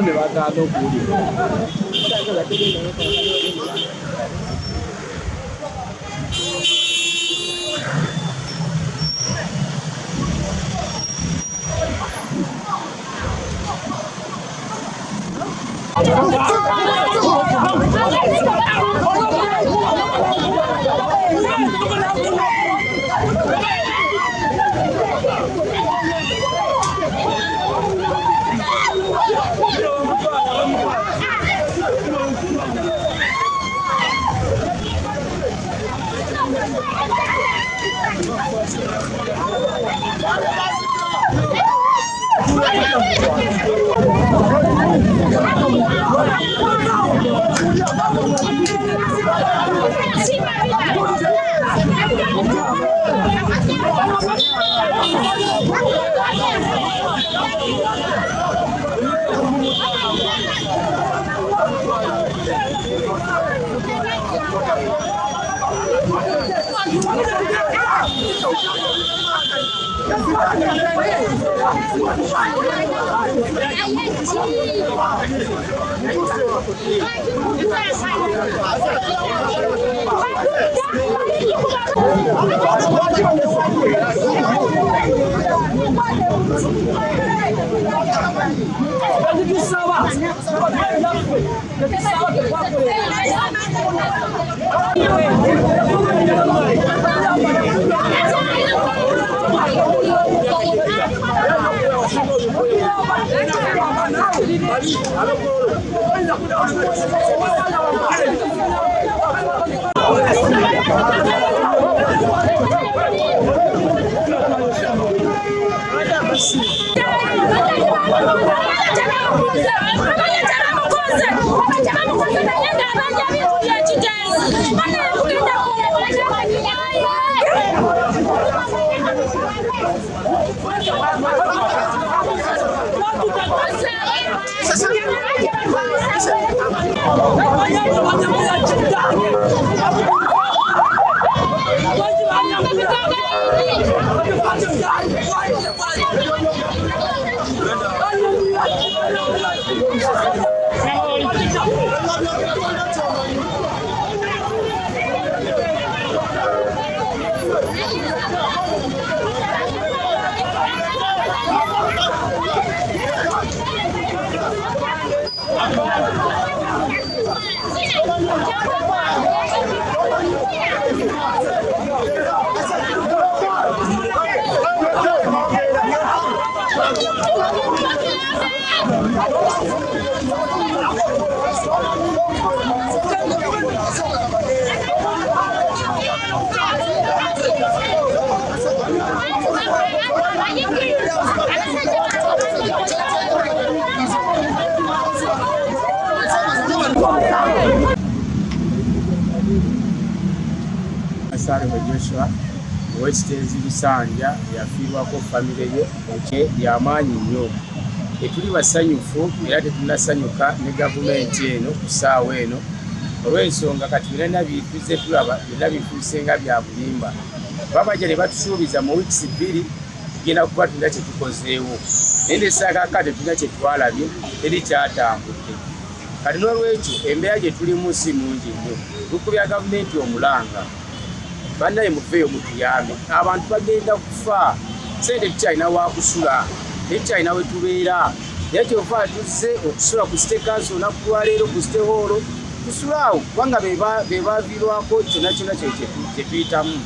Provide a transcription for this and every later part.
ne bagaana okuwulira. Joshua Westens Bisanja yafiirwako famire ye ekye byamaanyi nnyo. Tuli basanyufu era tetunasanyuka ne gavumenti eno ku ssaawa eno olw'ensonga kati birana bituze tulaba byonna bifuuse nga bya bulimba. Babajja ne batusuubiza mu wiikisi 2 tugenda kuba tulina kye tukozeewo naye ndessaakaka tetulina kye twalabye teri kyatambudde. Kati n'olwekyo embeera gye tulimu si nnungi nnyo. Tukubya gavumenti omulanga bannaye muveeyo mutuyambe, abantu bagenda kufa, sente tukyalina wakusula, tukyalina we tubeera. Naye kyova tuzze okusula ku City Council olunaku lwaleero ku City Hall tusulaawo kubanga be baaviirwako kyonna kyonna kye tuyitamu.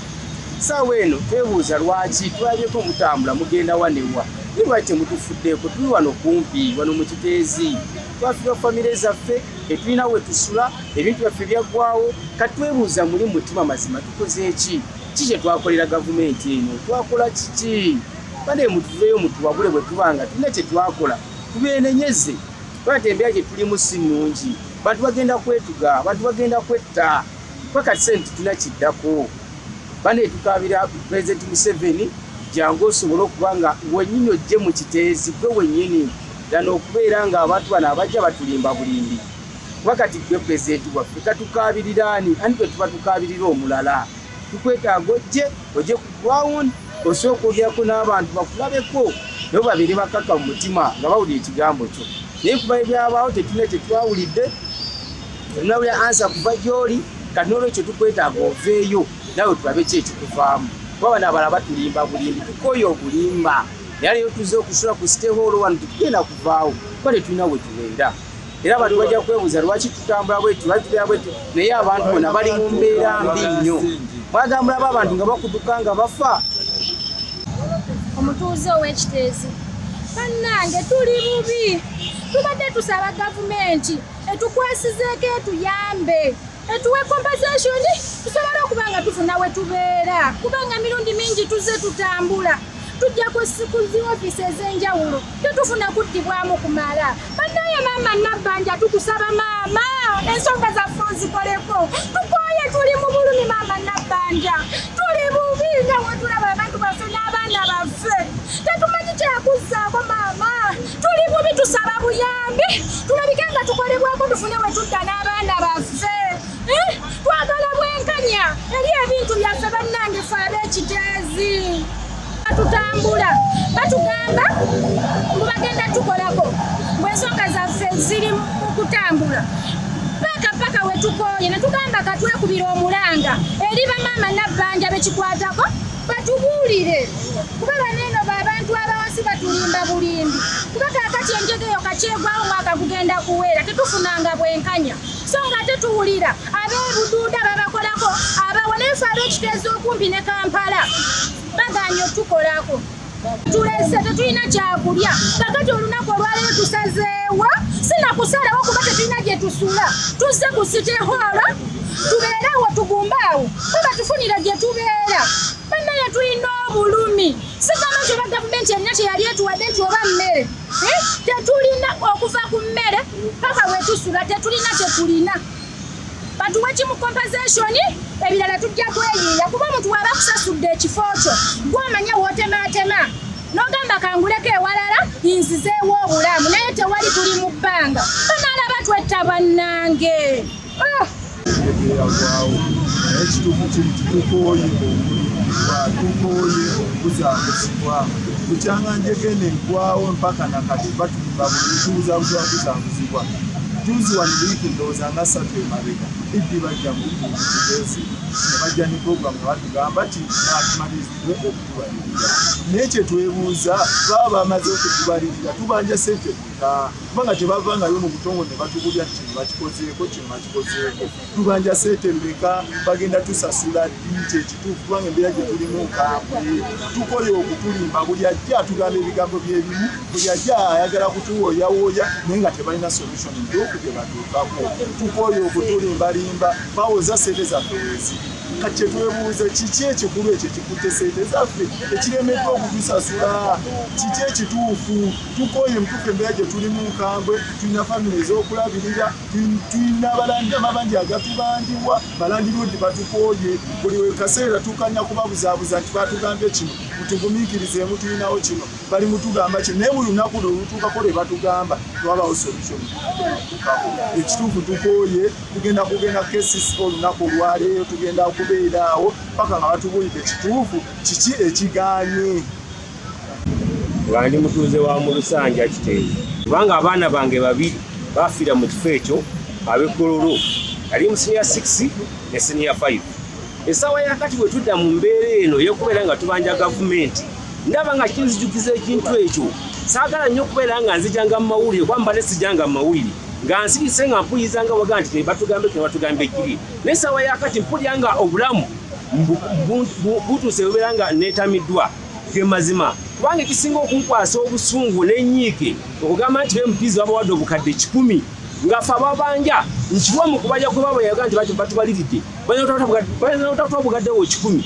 Ssaawa eno twebuuza lwaki tulabyeko mutambula mugenda wanewa naye lwaki temutufuddeeko? Tuli wano kumpi wano mu Kiteezi, twafiirwa famire zaffe etulina we tusula, ebintu byaffe byaggwawo. Kati twebuuza muli mutima mazima tukoze ki? Ki kye twakolera gavumenti eno? Twakola kiki? Bane mutuveeyo mutuwabule bwe tubanga tulina kye twakola tubeenenyeze. Lwaki embeera gye tulimu si nnungi, bantu bagenda kwetuga, bantu bagenda kwetta. Kati sente tulina kiddako. Bane tukabira President Museveni jangu osobole okuba nga wennyini ojje mu Kiteezi gwe wennyini dana okubeera nga abantu bano abajja batulimba bulimbi. Wakati gwe pulezidenti waffe katukabirira ani twe tuba tukabirira omulala. Tukwetaaga ojje ku ground osooka olyako n'abantu bakulabeko nabo babeere bakaka mu mutima nga bawulira ekigambo kyo. naye kuba ebyabaawo tetwawulidde tunawulira ansa kuva gy'oli kati n'olwekyo tukwetaaga oveeyo nawe tulabe ki ekikuvaamu kuba bano abala batulimba bulimbi tukoye obulimba naye leero tuzze okusula ku sitehoolo wano tetugenda kuvaawo kuba tetulina we tubeera era abantu bajja kwebuuza lwaki tutambula bwetu lwaki tubeera bwetu naye abantu bona bali mu mbeera mbi nnyo mwagambulaba abantu nga bakutuka nga bafa. Omutuuze ow'ekiteezi bannange tuli bubi tubadde tusaba gavumenti etukwasizeeko etuyambe etuwe compensation tusobole okuba nga tufuna we tubeera kubanga mirundi mingi tuzze tutambula tujja ku ofiisi ez'enjawulo tetufuna kuddibwamu kumala. Bannaye maama Nabbanja tukusaba maama ensonga zaffe ozikoleko tukooye tuli mu bulumi maama Nabbanja tuli bubi nga wetulaba abantu baffe n'abaana baffe tetumanyi kyakuzzaako maama tuli bubi tusaba buyambi tulabike nga tukolebwako tufune we tudda n'abaana baffe twagala bwenkanya eri ebintu byaffe bannange ffe ab'ekiteezi tutambula batugamba mubagenda tukolako bwensonga zaffe ziri mu kutambula paka wetukooye netugamba katwekubira omulanga eri bamaama Nabbanja bekikwatako batubuulire kuba baneeno abantu abawansi batulimba bulimbi kuba kakati enjegeyo kakyegwawo mwaka gugenda kuweera tetufunanga bwenkanya so nga tetuwulira ab'ebuduuda babakolako abawoneefe ab'ekiteezi okumpi ne Kampala baganye tukolako tulese tetulina kyakulya kakati olunaku olwaleero tusazeewo sinakusalawo kuba tetulina gye tusula tuzze ku sitehoolo tubeerawo tugumbaawo kuba tufunire gye tubeera bannaye tulina obulumi sigamba nti oba gavumenti erina kyeyali etuwadde nti oba mmere tetulina okuva ku mmere paka wetusula tetulina kyetulina batuwe kimu compensation ebirala tujja kweyiiya kuba omuntu waba akusasudde ekifo kyo gw'omanya wootematema n'ogamba kanguleko ewalala nzizeewo obulamu naye tewali tuli mu bbanga banaalaba twetta bannange yagwawo naye ekituufu kiri tukooye okuzaabuzibwa bukyanga njegene eggwawo mpaka nakati batulimba buli tuuza buzabuzibwa juzi wano wiiki ndowooza nga 3 emabega iddi bajja mu kiteezi ne bajja ne programu batugamba nti natumaliziddwe okutubalirira naye kyetwebuuza baba bamaze okutubalirira tubanja sente kubanga tebavangayo mu butongole ne batugulya nti kino bakikozeeko tubanja sente mbeka bagenda tusasula ddi kyekituufu kubanga embeera gye tulimu nkambwe tukoye okutulimba buli ajja atugamba ebigambo byebimu buli ajja ayagala kutuwooyawooya naye nga tebalina solution ntuufu gye batuukako tukoye okutulimbalimba bawoza sente zaffe weziri kati kyetwebuuze kiki ekikulu ekyo ekikutte sente zaffe ekiremeddwa okutusasula kiki ekituufu tukoye mutuufu embeera gye tulimu nkambwe tulina famire ez'okulabirira tulina amabanja agatubandibwa balandiroddi batukoye buli kaseera tukanya kubabuzaabuza nti batugambye kino mutugumiikirizeemu tulinawo kino bali mutugamba kino naye buli lunaku lwelutuukako lwe batugamba twabawo solution ekituufu tukoye kugenda kesis olunaku olwaleero tugenda kubeeraawo paka nga batubuulidde ekituufu kiki ekiganye. Ndi mutuuze wa mu Lusanja Kiteezi kubanga abaana bange babiri bafiira mu kifo ekyo ab'Ekololo ali mu senior 6 ne senior 5 essaawa yakati bwe tudda mu mbeera eno y'okubeera nga tubanja gavumenti ndaba nga kinzijukiza ekintu ekyo saagala nnyo okubeera nga nzijanga mu mawulire kuba mbadde sijanga mu mawulire nga nsirise nga mpuliriza nga waga nti batugambe kino batugambe kiri n'essaawa yakati mpulira nga obulamu butuuse bubeera nga neetamiddwa ge mazima kubanga ekisinga okunkwasa obusungu n'ennyiike okugamba nti bemupizi babawadde obukadde 10 ngaffe ababanja nkiwa mu kubajja kwe baba yaga nti batubaliridde balina otakuta obugaddewo 10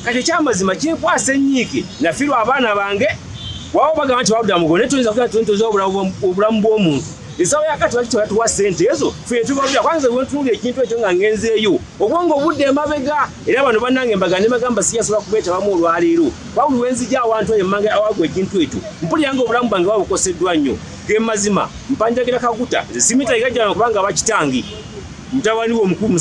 kati ekyamazima kinkwasa ennyiike nafiirwa abaana bange waba bagamba nti bawudde amugo naye tuyinza kugira tuntoza obulamu bw'omuntu essaawa yakati lwaki tebatuwa ssente ezo ffe tubalulira kwanza bwentunuulira ekintu ekyo nga ngenzeeyo obwongo obudde emabega era bano bannange mbaga ne bagamba siyasobola kubeetabamu olwaleero wabuli wenzija awantu eyo mmange awagwa ekintu ekyo mpulira nga obulamu bwange babukoseddwa nnyo ge mazima mpanjagira kaguta nze simitayigajjana kubanga bakitange mutabani we omukulu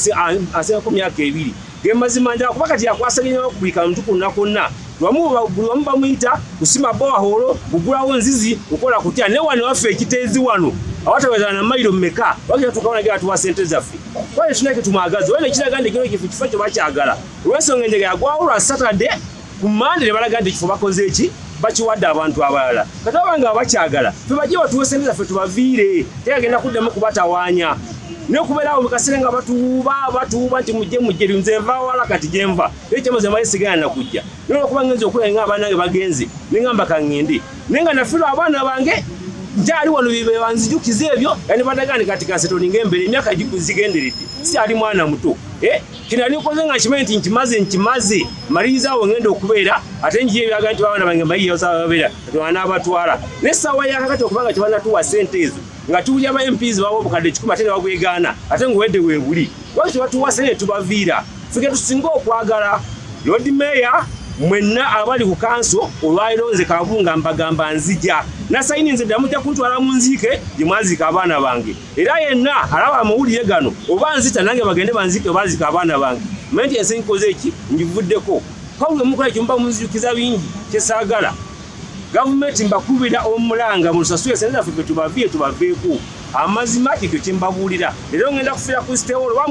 asingako myaka 2 ge mazima njala kuba kati yakwasaganya okubika muntu konna konna buli wamu bamuyita kusima bowaholo kugulawo nzizi kukola kutya ne wano waffe ekiteezi wano awataweza na mailo mmeka wakati tukaona gya tuwa sente zaffe kwa hiyo tunake tumagazi wale kiragande kino kifo kyo bakyagala olwensonga enjege yagwawulwa Saturday ku Monday balagande kifo bakoze eki bakiwadde abantu abalala kati abanga bakyagala tubaje batuwe sente zaffe tubaviire tegagenda kuddamu kubatawaanya n'okubeera awo mu kaseera nga batuuba nti mujje nze nva wala kati gye nva ekyo maze mbayisigana na kujja n'okuba ngenze okulaba nga abaana bange bagenze nengamba kaŋŋende naye nga nafiirwa abaana bange nkyali wano banzijukiza ebyo yani badagane kati kansetoninga embere emyaka zigenderedde si ali mwana muto kino nikoze nga nkimanyi nti nkimaze maliriza awo ngenda okubeera ate njiye ebyaga nti babaana bange babeera n'abatwala n'essaawa yakakati okubanga tebanatuwa sente ezo nga tuwulya ba MPs babo obukadde 10 ate ne bagwegaana ate ng'owedde weebuli lwaki batuwa sente tubaviira ffe tusinga okwagala Lord Mayor mwenna abali ku kanso olwaliro nze Kabunga mbagamba nzija nasayini nze damutya kuntwala mu nziike gye mwaziika abaana bange era yenna alaba amawulire gano oba nzita nange bagende banziike baziika abaana bange menti ensi nkoze eki ngivuddeko kawulwe mukola ekyo munzijukiza bingi kyesaagala gavumenti mbakubira omulanga mu lusasule sente zaffe tubaveeko amazima ekyo kyembabuulira era ngenda kufiira ku sitewolo oba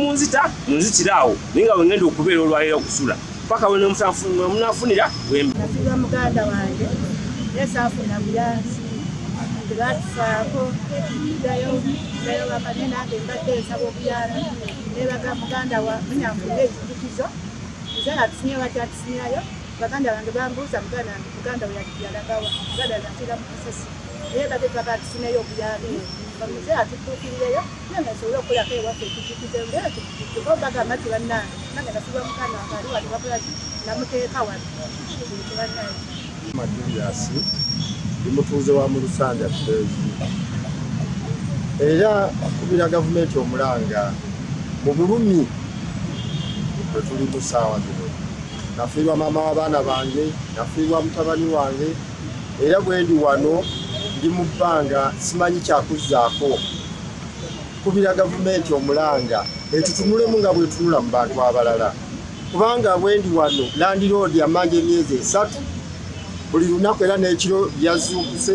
munzikiraawo naye nga bwe ngenda okubeera olwaliro okusula paka wene munafunira wembi nafiirwa muganda wange yesaafuna buyanzi tebatufaako gayo bakane nange mbadde nsaba obuyambi nebaga muganda wa munyanfunira ekijukizo nze atufunye wakyatufunirayo baganda bange bambuuza muganda we yalagawa muganda nafiira mu kasasi naye bateeka batufuneyo obuyambi bamuze atutuukirireyo nange nsobole okukolako ewaffe ekijukizo ngekyo tubagamba nti bannange nange nafiirwa muganda wange ali wali bakola namuteeka wano bannange Julius mutuuze wa mu Lusanja era kubira gavumenti omulanga mu bulumi bwe tuli mu ssaawa zino nafiirwa maama w'abaana bange nafiirwa mutabani wange era bwe ndi wano ndi mu bbanga simanyi kyakuzzaako kubira gavumenti omulanga etutunulemu nga bwe tunula mu bantu abalala kubanga bwe ndi wano landiroodi amanja emyezi 3 buli lunaku era n'ekiro yazuukuse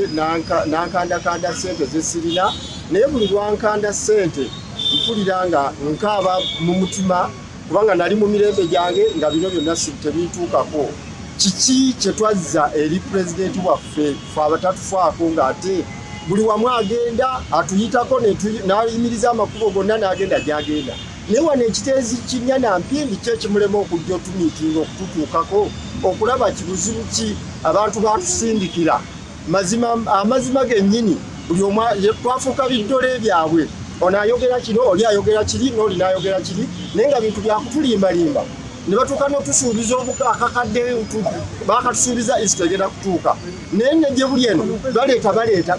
nankandakanda sente zesirina naye buli lwankanda sente mpulira nga nkaaba mu mutima kubanga nali mu mirembe gyange nga bino byonna tebituukako kiki kye twazza eri pulezidenti waffe fe abatatufaako ng'ate buli wamu agenda atuyitako n'ayimiriza amakubo gonna n'agenda gy'agenda naye wano ekiteezi kinnya nampindi kyo ekimulema okujja otumiitinga okututuukako okulaba kibuzibu ki abantu batusindikira amazima gennyini buli omu twafuuka biddole byabwe ono ayogera kino oli ayogera kiri n'oli n'ayogera kiri naye nga bintu byakutulimbalimba ne batuuka n'otusuubiza akakadde bakatusuubiza isi tegenda kutuuka naye nejje buli eno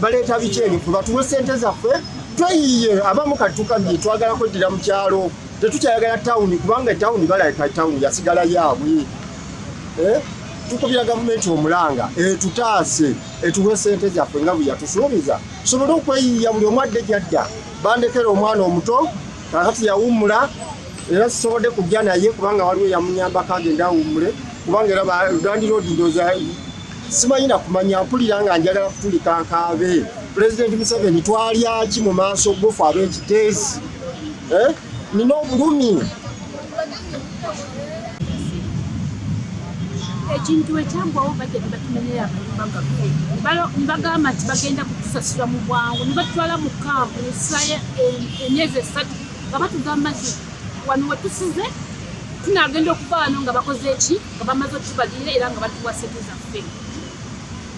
baleeta biki eno ffe batuwe sente zaffe tweyiye abamu kati tukambye twagala kweddira mu kyalo tetukyayagala tawuni kubanga etawuni balayika etawuni yasigala yaabwe tukubira gavumenti omulanga etutaase etuwe sente zaffe nga bwe yatusuubiza tusobole okweyiya buli omu adde gyadda bandekera omwana omuto kakati yawummula era sisobodde kujja naye kubanga waliwo yamunyambako agenda awummule kubanga era landiroodi ndooza simanyi nakumanya mpulira nga njagala kutulika nkaabe pulezidenti Museveni twalyaki mu maaso gofu ab'ekiteesi nina obulumi ekintu ekyangwawo badde tebatumenyera amayumba gaffe nibagamba nti bagenda kutusasula mu bwangu nibatutwala mu kampu nesaayo emyezi 3 nga batugamba nti wano wetusize tunagenda okuva wano nga bakoze eki nga bamaze otubalira era nga batuwa sente zaffe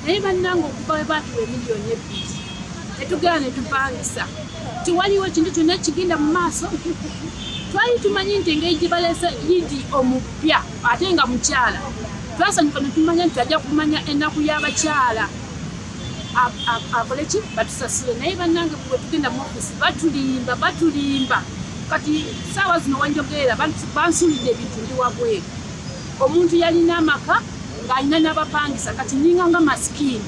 naye bannange okuva we baatuwa emiliyoni 2 netugera netupangisa tiwaliwo ekintu kyonna kigenda mu maaso twali tumanyi nti engeri gye baleese yidi omupya ate nga mukyala twasanyuka netumanya nti ajja kumanya ennaku y'abakyala akole ki batusasule naye bannange bwe tugenda mu ofisi batulimba kati saawa zino wanjogerera bansulidde ebintu ndi wabweru omuntu yalina amaka ng'alina n'abapangisa kati ninga nga masikini